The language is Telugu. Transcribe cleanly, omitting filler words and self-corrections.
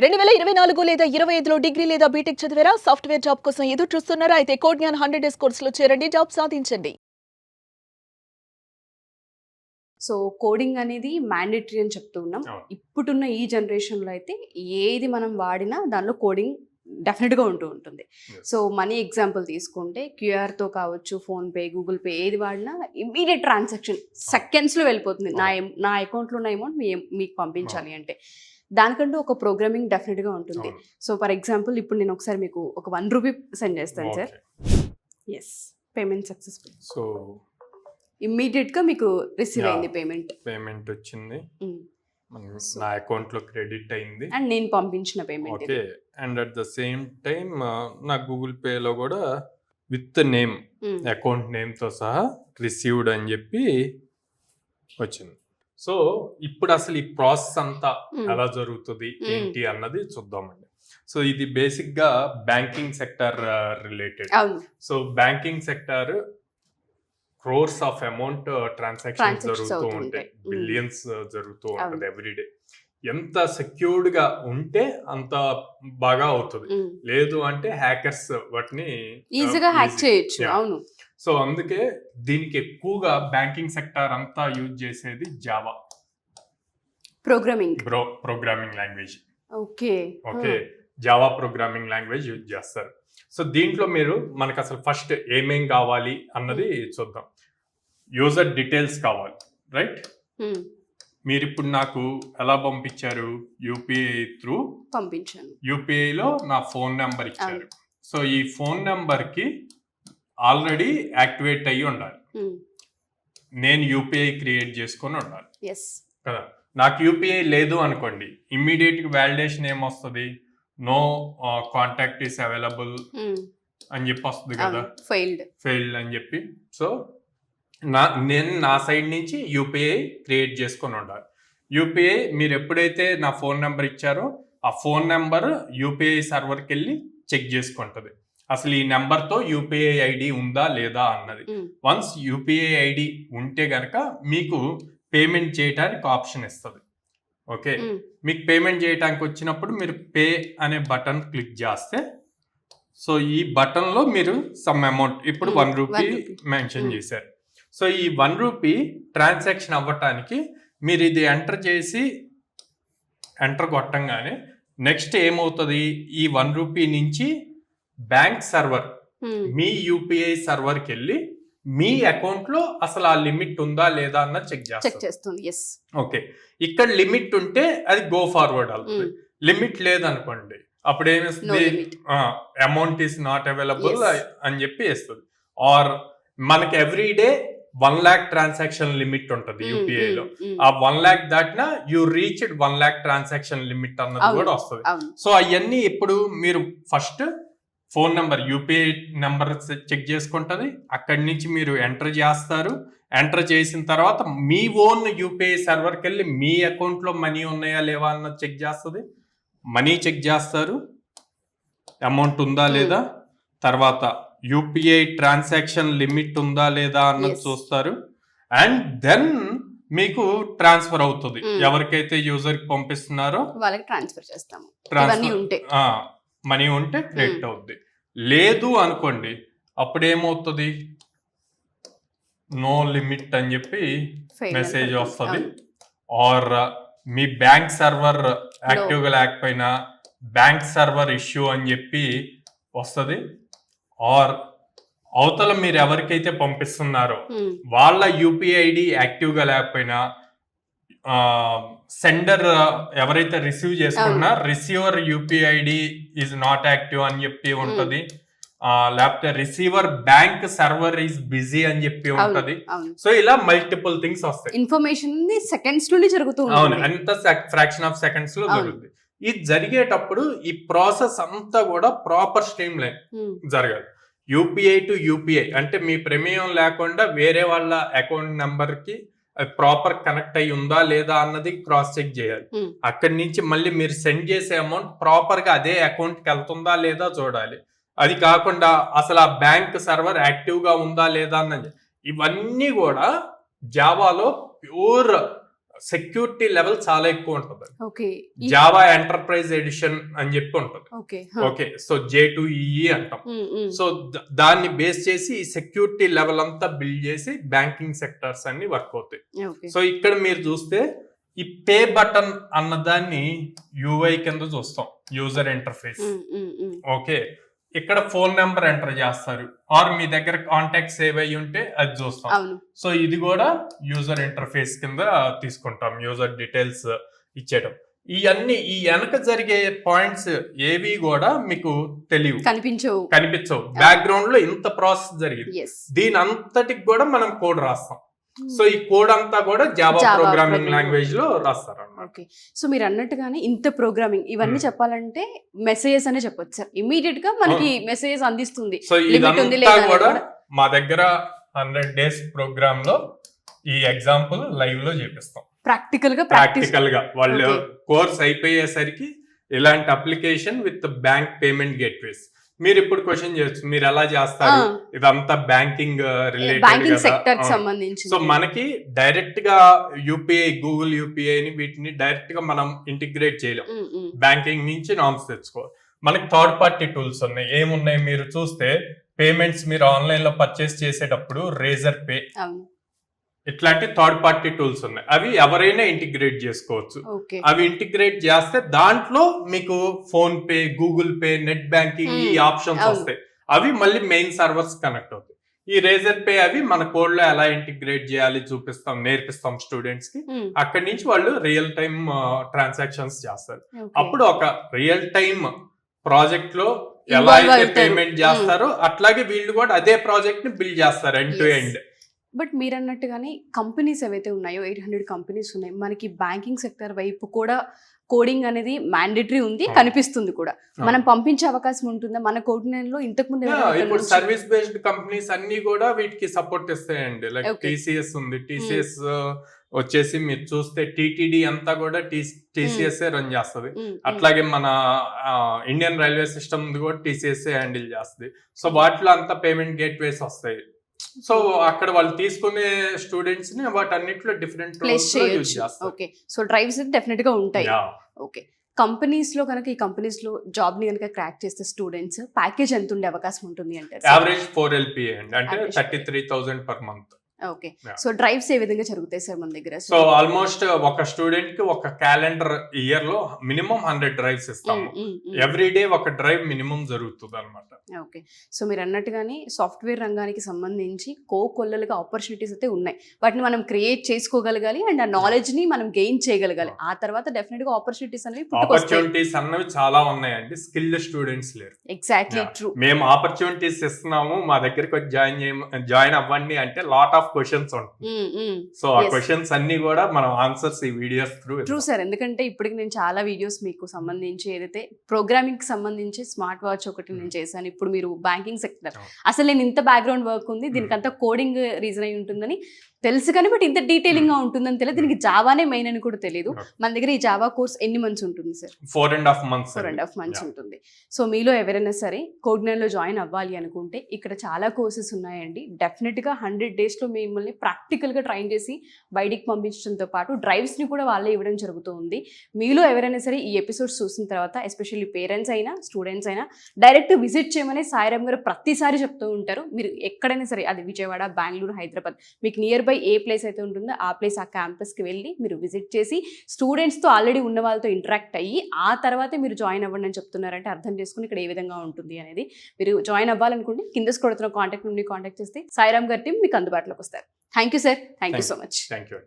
2024 లేదా 25లో డిగ్రీ లేదా బీటెక్ చదివారా? సాఫ్ట్‌వేర్ జాబ్ కోసం ఎదురు చూస్తున్నారా? అయితే కోడ్‌జ్ఞాన్ 100 డేస్ కోర్సులో చేరండి, జాబ్ సాధించండి. సో కోడింగ్ అనేది మ్యాండేటరీ అని చెప్తూ ఉన్నాం. ఇప్పుడున్న ఈ జనరేషన్లో అయితే ఏది మనం వాడినా దానిలో కోడింగ్ డెఫినెట్గా ఉంటుంది. సో మనీ ఎగ్జాంపుల్ తీసుకుంటే క్యూఆర్తో కావచ్చు, ఫోన్పే, గూగుల్ పే ఏది వాడినా ఇమీడియట్ ట్రాన్సాక్షన్ సెకండ్స్లో వెళ్ళిపోతుంది. నా అకౌంట్లో ఉన్న అమౌంట్ మీకు పంపించాలి అంటే దానికంటూ ఒక ప్రోగ్రామింగ్ డెఫినెట్గా ఉంటుంది. సో ఫర్ ఎగ్జాంపుల్ ఇప్పుడు నేను ఒకసారి మీకు ఒక ₹1 సెండ్ చేస్తాను sir. Yes, payment successful. So ఇమ్మీడియట్గా మీకు రిసీవ్ అయింది పేమెంట్ వచ్చింది, నా అకౌంట్ లో క్రెడిట్ అయింది అండ్ నేను పంపించిన payment. Okay, and at the same time నా గూగుల్ పే లో కూడా విత్ నేమ్, అకౌంట్ నేమ్ తో సహా రిసీవ్డ్ అని చెప్పి వచ్చింది. సో ఇప్పుడు అసలు ఈ ప్రాసెస్ అంతా ఎలా జరుగుతుంది ఏంటి అన్నది చూద్దామండి. సో ఇది బేసిక్ గా banking sector related. So banking sector crores of amount transactions జరుగుతూ ఉంటాయి, బిలియన్స్ జరుగుతూ ఉంటుంది ఎవ్రీడే. ఎంత సెక్యూర్డ్ గా ఉంటే అంత బాగా అవుతుంది, లేదు అంటే హ్యాకర్స్ వాటిని ఈజీగా హ్యాక్ చేయొచ్చు. అవును. సో అందుకే దీనికి ఎక్కువగా బ్యాంకింగ్ సెక్టర్ అంతా యూజ్ చేసేది Java programming language. Okay, Java programming language use చేస్తారు. సో దీంట్లో మనకు అసలు ఫస్ట్ ఏమేం కావాలి అన్నది చూద్దాం. యూజర్ డీటెయిల్స్ కావాలి, రైట్? మీరు ఇప్పుడు నాకు ఎలా పంపించారు? యూపీఐ త్రూ పంపించాను. యూపీఐలో నా ఫోన్ నెంబర్ ఇచ్చారు. సో ఈ ఫోన్ నెంబర్ కి ఆల్రెడీ యాక్టివేట్ అయ్యి ఉండాలి, నేను యూపీఐ క్రియేట్ చేసుకొని ఉండాలి కదా. నాకు యూపీఐ లేదు అనుకోండి, ఇమ్మీడియట్ గా వ్యాలిడేషన్ ఏమొస్తుంది? నో కాంటాక్ట్ ఈస్ అవైలబుల్ అని చెప్పి వస్తుంది కదా, ఫెయిల్డ్ అని చెప్పి. సో నేను నా సైడ్ నుంచి యూపీఐ క్రియేట్ చేసుకొని ఉండాలి. యూపీఐ మీరు ఎప్పుడైతే నా ఫోన్ నెంబర్ ఇచ్చారో ఆ ఫోన్ నెంబర్ యూపీఐ సర్వర్కి వెళ్ళి చెక్ చేసుకుంటుంది అసలు ఈ నెంబర్తో యూపీఐ ఐడి ఉందా లేదా అన్నది. వన్స్ యూపీఐ ఐడి ఉంటే గనక మీకు పేమెంట్ చేయడానికి ఆప్షన్ ఇస్తుంది. ఓకే, మీకు పేమెంట్ చేయడానికి వచ్చినప్పుడు మీరు పే అనే బటన్ క్లిక్ చేస్తే, సో ఈ బటన్ లో మీరు సమ్ అమౌంట్, ఇప్పుడు ₹1 మెన్షన్ చేశారు. సో ఈ ₹1 ట్రాన్సాక్షన్ అవ్వటానికి మీరు ఇది ఎంటర్ చేసి ఎంటర్ కొట్టంగానే నెక్స్ట్ ఏమవుతుంది? ఈ ₹1 నుంచి బ్యాంక్ సర్వర్ మీ యూపీఐ సర్వర్కి వెళ్ళి మీ అకౌంట్ లో అసలు ఆ లిమిట్ ఉందా లేదా అన్న చెక్ చేస్తుంది. ఓకే, ఇక్కడ లిమిట్ ఉంటే అది గో ఫార్వర్డ్ అవుతుంది. లిమిట్ లేదనుకోండి అప్పుడు ఏమిస్తుంది? అమౌంట్ ఈస్ నాట్ అవైలబుల్ అని చెప్పి వేస్తుంది. ఆర్ మనకి every day 1 lakh transaction limit ఉంటుంది యూపీఐ లో. ఆ 1 lakh దాటినా you reached 1 lakh transaction limit అన్నది కూడా వస్తుంది. సో అవన్నీ ఇప్పుడు మీరు first phone number, UPI number check చేసుకుంటది. అక్కడి నుంచి మీరు ఎంటర్ చేస్తారు. ఎంటర్ చేసిన తర్వాత మీ ఓన్ యూపీఐ సర్వర్కి వెళ్ళి మీ అకౌంట్ లో మనీ ఉన్నాయా లేవా అన్నది చెక్ చేస్తుంది. మనీ చెక్ చేస్తారు, అమౌంట్ ఉందా లేదా, తర్వాత యూపీఐ ట్రాన్సాక్షన్ లిమిట్ ఉందా లేదా అన్నది చూస్తారు. అండ్ దెన్ మీకు ట్రాన్స్ఫర్ అవుతుంది. ఎవరికైతే యూజర్ కి పంపిస్తున్నారో వాళ్ళకి ట్రాన్స్ఫర్ చేస్తాము. మనీ ఉంటే క్రెడిట్ అవుద్ది. లేదు అనుకోండి అప్పుడు ఏమవుతుంది? నో లిమిట్ అని చెప్పి మెసేజ్ వస్తుంది. ఆర్ మీ బ్యాంక్ సర్వర్ యాక్టివ్ గా లేకపోయినా బ్యాంక్ సర్వర్ ఇష్యూ అని చెప్పి వస్తుంది. ఆర్ అవతల మీరు ఎవరికైతే పంపిస్తున్నారో వాళ్ళ యూపీఐ ఐడి యాక్టివ్ గా లేకపోయినా, సెండర్ ఎవరైతే రిసీవ్ చేసుకున్నా receiver UPI ID is not active అని చెప్పి ఉంటది. లేకపోతే receiver bank server is busy అని చెప్పి ఉంటది. సో ఇలా మల్టిపుల్ థింగ్స్ వస్తాయి. ఇన్ఫర్మేషన్ సెకండ్స్ నుండి జరుగుతుంది. అవును, అంత ఫ్రాక్షన్ ఆఫ్ సెకండ్స్ లో జరుగుతుంది. ఇది జరిగేటప్పుడు ఈ ప్రాసెస్ అంతా కూడా ప్రాపర్ స్ట్రీమ్ లైన్ జరగాలి. యూపీఐ టు యూపీఐ అంటే మీ ప్రమేయం లేకుండా వేరే వాళ్ళ అకౌంట్ నెంబర్ కి ప్రాపర్ కనెక్ట్ అయి ఉందా లేదా అన్నది క్రాస్ చెక్ చేయాలి. అక్కడి నుంచి మళ్ళీ మీరు సెండ్ చేసే అమౌంట్ ప్రాపర్ గా అదే అకౌంట్ కి వెళ్తుందా లేదా చూడాలి. అది కాకుండా అసలు ఆ బ్యాంక్ సర్వర్ యాక్టివ్ గా ఉందా లేదా అన్నది, ఇవన్నీ కూడా జావాలో ప్యూర్ సెక్యూరిటీ లెవెల్ చాలా ఎక్కువ ఉంటుంది. ఓకే. జావా ఎంటర్ప్రైజ్ ఎడిషన్ అని చెప్పి ఉంటుంది. ఓకే. ఓకే, సో J2EE అంటాం. సో దాన్ని బేస్ చేసి ఈ సెక్యూరిటీ లెవెల్ అంతా బిల్డ్ చేసి బ్యాంకింగ్ సెక్టర్స్ అన్ని వర్క్ అవుతాయి. ఓకే. సో ఇక్కడ మీరు చూస్తే ఈ పే బటన్ అన్న దాన్ని UI కింద చూస్తాం, యూజర్ ఇంటర్ఫేస్. ఓకే, ఇక్కడ ఫోన్ నెంబర్ ఎంటర్ చేస్తారు, ఆర్ మీ దగ్గర కాంటాక్ట్ సేవ్ అయ్యి ఉంటే అది చూస్తాం. సో ఇది కూడా యూజర్ ఇంటర్ఫేస్ కింద తీసుకుంటాం, యూజర్ డీటెయిల్స్ ఇచ్చేయడం. ఇవన్నీ ఈ వెనక జరిగే పాయింట్స్ ఏవి కూడా మీకు తెలియవు, కనిపించవు. బ్యాక్గ్రౌండ్ లో ఇంత ప్రాసెస్ జరిగింది, దీని అంతటికి కూడా మనం కోడ్ రాస్తాం. సో ఈ కోడ్ అంతా కూడా జావా ప్రోగ్రామింగ్ లాంగ్వేజ్ లో రాస్తారు అన్నమాట. ఓకే. సో మీరు అన్నట్టుగానే ఇంత ప్రోగ్రామింగ్ ఇవన్నీ చెప్పాలంటే మెసేజెస్ అనే చెప్పొచ్చు సార్, ఇమీడియట్ గా మనకి మెసేజెస్ అందిస్తుంది. సో ఇదంతా కూడా మా దగ్గర 100 days ప్రోగ్రామ్ లో ఈ ఎగ్జాంపుల్ లైవ్ లో చేపిస్తాం, ప్రాక్టికల్ గా. వాళ్ళు కోర్స్ అయిపోయేసరికి ఇలాంటి application with bank payment gateways. మీరు ఇప్పుడు క్వశ్చన్ చేయొచ్చు, మీరు ఎలా చేస్తారు, ఇదంతా బ్యాంకింగ్ రిలేటెడ్ సంబంధించి. సో మనకి డైరెక్ట్ గా యూపీఐ, గూగుల్ యూపీఐ ని వీటిని డైరెక్ట్ గా మనం ఇంటిగ్రేట్ చేయలేం. బ్యాంకింగ్ నుంచి నామ్స్ తెచ్చుకోవాలి. మనకి థర్డ్ పార్టీ టూల్స్ ఉన్నాయి. ఏమున్నాయి మీరు చూస్తే, పేమెంట్స్ మీరు ఆన్లైన్ లో పర్చేస్ చేసేటప్పుడు రేజర్ పే, ఇట్లాంటి థర్డ్ పార్టీ టూల్స్ ఉన్నాయి. అవి ఎవరైనా ఇంటిగ్రేట్ చేసుకోవచ్చు. అవి ఇంటిగ్రేట్ చేస్తే దాంట్లో మీకు phone pay, Google pay, net banking ఈ ఆప్షన్స్ వస్తాయి. అవి మళ్ళీ మెయిన్ సర్వర్స్ కనెక్ట్ అవుతాయి. ఈ రేజర్ పే అవి మన కోడ్ లో ఎలా ఇంటిగ్రేట్ చేయాలి చూపిస్తాం, నేర్పిస్తాం స్టూడెంట్స్ కి. అక్కడి నుంచి వాళ్ళు రియల్ టైమ్ ట్రాన్సాక్షన్స్ చేస్తారు. అప్పుడు ఒక రియల్ టైమ్ ప్రాజెక్ట్ లో ఎలా అయితే పేమెంట్ చేస్తారో అట్లాగే వీళ్ళు కూడా అదే ప్రాజెక్ట్ ని బిల్డ్ చేస్తారు ఎండ్ టు ఎండ్. బట్ మీరు అన్నట్టుగానే కంపెనీస్ ఏవైతే ఉన్నాయో 800 కంపెనీస్ ఉన్నాయి, మనకి బ్యాంకింగ్ సెక్టర్ వైపు కూడా కోడింగ్ అనేది మ్యాండేటరీ ఉంది, కనిపిస్తుంది కూడా. మనం పంపించే అవకాశం ఉంటుందా మన కోడ్ లో? ఇంతకు ముందు ఇప్పుడు సర్వీస్ బేస్డ్ కంపెనీస్ అన్ని కూడా వీటికి సపోర్ట్ ఇస్తాయండి. లైక్ TCS ఉంది, TCS వచ్చేసి మీరు చూస్తే TTD అంతా కూడా TCS రన్ చేస్తుంది. అట్లాగే మన ఇండియన్ రైల్వే సిస్టమ్ కూడా TCS హ్యాండిల్ చేస్తుంది. సో వాటిలో అంతా పేమెంట్ గేట్వేస్ వస్తాయి. సో అక్కడ వాళ్ళు తీసుకునే స్టూడెంట్స్ ని వాటన్నిటిలో డిఫరెంట్ రోల్స్ లో యూజ్ చేస్తారు. ఓకే. సో డ్రైవ్స్ డెఫినెట్ గా ఉంటాయి. ఓకే. కంపెనీస్ లో కనుక ఈ కంపెనీస్ లో జాబ్ ని కనుక క్రాక్ చేస్తే స్టూడెంట్స్ ప్యాకేజ్ ఎంత ఉండే అవకాశం ఉంటుంది అంటే? యావరేజ్ 4 LPA అండి, అంటే 33,000 per month. Okay. So drives ఏ విధంగా జరుగుతాయి సార్ మన దగ్గర? సో ఆల్మోస్ట్ ఒక స్టూడెంట్ కి ఒక క్యాలెండర్ ఇయర్ లో మినిమం 100 డ్రైవ్స్ ఇస్తాము. ఎవ్రీ డే ఒక డ్రైవ్ మినిమం జరుగుతుంది అనమాట. ఓకే. సో మీరు అన్నట్టుగానే సాఫ్ట్వేర్ రంగానికి సంబంధించి కోకొల్లలుగా ఆపర్చునిటీస్ అయితే ఉన్నాయి. వాటిని మనం క్రియేట్ చేసుకోగలగాలి అండ్ ఆ నాలెడ్జ్ ని మనం గెయిన్ చేయగలగాలి. ఆ తర్వాత డెఫినెట్ గా ఆపర్చునిటీస్ అనేవి చాలా ఉన్నాయండి. స్కిల్డ్ స్టూడెంట్స్ లేరు. Exactly true. మేము ఆపర్చునిటీస్ ఇస్తున్నాము, మా దగ్గరికి వచ్చి జాయిన్ అవ్వండి అంటే లాట్ ఆఫ్ క్వశ్చన్స్ ఉంటాయి. సో ఆ క్వశ్చన్స్ అన్ని కూడా మనం ఆన్సర్స్ ఈ వీడియోస్ ట్రూ సార్. ఎందుకంటే ఇప్పటికి నేను చాలా వీడియోస్ మీకు సంబంధించి ఏదైతే ప్రోగ్రామింగ్ కి సంబంధించి స్మార్ట్ వాచ్ ఒకటి నేను చేశాను. ఇప్పుడు మీరు బ్యాంకింగ్ సెక్టర్, అసలు నేను ఇంత బ్యాక్గ్రౌండ్ వర్క్ ఉంది, దీనికి అంతా కోడింగ్ రీజన్ అయి ఉంటుందని తెలుసు కానీ బట్ ఇంత డీటెయిలింగ్ గా ఉంటుందని తెలియదు. దీనికి జావానే మెయిన్ అని కూడా తెలియదు. మన దగ్గర ఈ జావా కోర్స్ ఎన్ని మంత్స్ ఉంటుంది సార్? 4.5 months. 4.5 months ఉంటుంది. సో మీలో ఎవరైనా సరే కోడ్నైన్ లో జాయిన్ అవ్వాలి అనుకుంటే ఇక్కడ చాలా కోర్సెస్ ఉన్నాయండి. డెఫినెట్ గా 100 days లో మిమ్మల్ని ప్రాక్టికల్ గా ట్రైన్ చేసి బయటికి పంపించడంతో పాటు డ్రైవ్స్ ని కూడా వాళ్ళే ఇవ్వడం జరుగుతుంది. మీలో ఎవరైనా సరే ఈ ఎపిసోడ్స్ చూసిన తర్వాత ఎస్పెషల్లీ పేరెంట్స్ అయినా స్టూడెంట్స్ అయినా డైరెక్ట్ విజిట్ చేయమని సాయిరామ్ గారు ప్రతిసారి చెప్తూ ఉంటారు. మీరు ఎక్కడైనా సరే, అది విజయవాడ, బెంగళూరు, హైదరాబాద్, మీకు నియర్ బై ఏ ప్లేస్ అయితే ఉంటుందో ఆ ప్లేస్, ఆ క్యాంపస్కి వెళ్ళి మీరు విజిట్ చేసి స్టూడెంట్స్తో ఆల్రెడీ ఉన్న వాళ్ళతో ఇంటరాక్ట్ అయ్యి ఆ తర్వాతే మీరు జాయిన్ అవ్వండి అని చెప్తున్నారంటే అర్థం చేసుకుని ఇక్కడ ఏ విధంగా ఉంటుంది అనేది. మీరు జాయిన్ అవ్వాలనుకుంటే కింద స్క్రోల్ అవుతున్న కాంటాక్ట్ నుండి కాంటాక్ట్ చేస్తే సాయిరామ్ గారి టీం మీకు అందుబాటులోకి వస్తారు. Thank you sir. Thank you so much. Thank you.